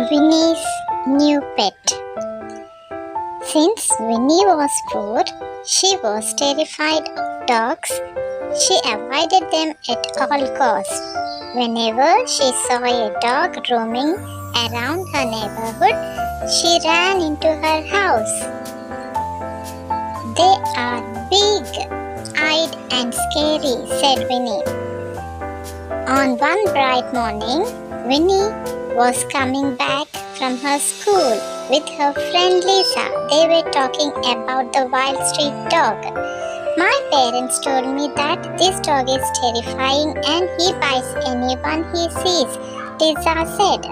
Vinnie's new pet. Since Vinnie was poor, she was terrified of dogs. She avoided them at all costs. Whenever she saw a dog roaming around her neighborhood, she ran into her house. "They are big-eyed and scary," said Vinnie. On one bright morning, Vinnie was coming back from her school with her friend Lisa. They were talking about the wild street dog. "My parents told me that this dog is terrifying and he bites anyone he sees," Lisa said.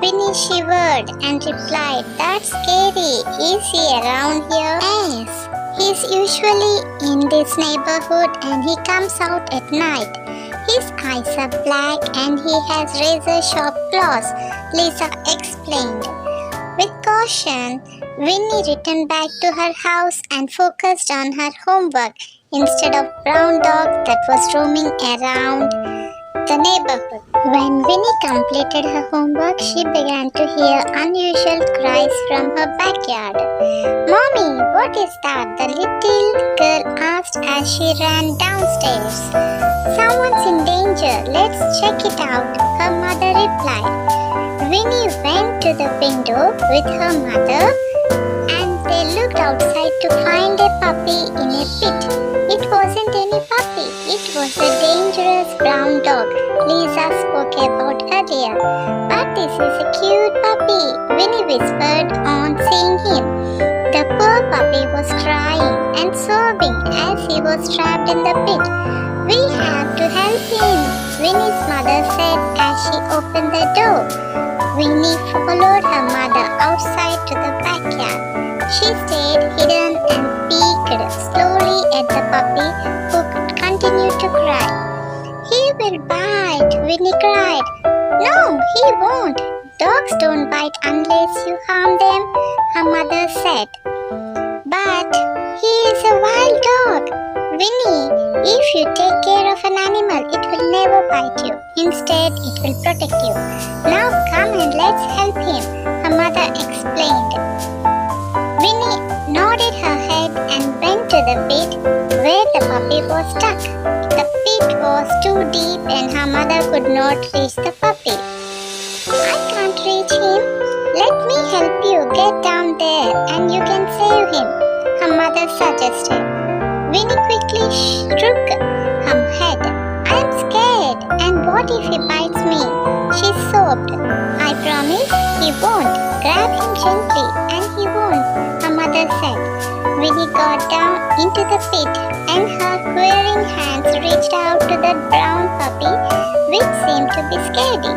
Vinnie shivered and replied, "That's scary. Is he around here?" "Yes, he's usually in this neighborhood and he comes out at night. His eyes are black and he has razor-sharp claws," Lisa explained. With caution, Vinnie returned back to her house and focused on her homework instead of brown dog that was roaming around the neighborhood. When Vinnie completed her homework, she began to hear unusual cries from her backyard. "Mommy, what is that?" the little girl asked as she ran downstairs. "Someone's in danger. Let's check it out," her mother replied. Vinnie went to the window with her mother and they looked outside to find a puppy in a pit. It wasn't any puppy. It was a dangerous brown dog Lisa spoke about earlier. "But this is a cute puppy," Vinnie whispered on seeing him. The poor puppy was crying and sobbing as he was trapped in the pit. "We have to help him," Vinnie's mother said as she opened the door. Vinnie followed her mother outside to the backyard. She stayed hidden and peeked slowly at the puppy who continued to cry. "He will bite," Vinnie cried. "No, he won't. Dogs don't bite unless you harm them," her mother said. "But he is a wild dog, Vinnie. If you take care of an animal, it will never bite you. Instead, it will protect you. Now come and let's help him," her mother explained. Vinnie nodded her head and went to the pit where the puppy was stuck. The pit was too deep and her mother could not reach the puppy. "I can't reach him. Let me help you get down there and you can save him," her mother suggested. Vinnie quickly shook her head. "I'm scared, and what if he bites me?" she sobbed. "I promise he won't. Grab him gently and he won't," her mother said. Vinnie got down into the pit and her quivering hands reached out to the brown puppy, which seemed to be scary.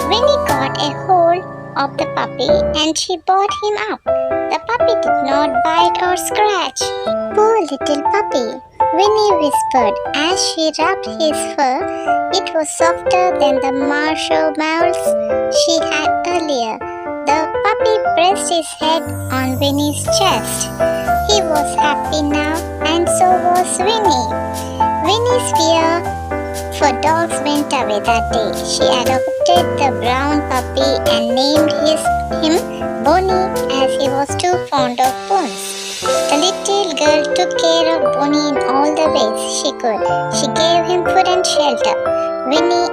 Vinnie got a hold of the puppy and she brought him up. The puppy did not bite or scratch. "Poor little puppy," Vinnie whispered as she rubbed his fur. It was softer than the marshmallows she had earlier. The puppy pressed his head on Vinnie's chest. He was happy now, and so was Vinnie. Vinnie's fear for dogs went away that day. She adopted the brown puppy and named him Bonnie as he was too fond of bones. The little girl took care of Bonnie in all the ways she could. She gave him food and shelter. Vinnie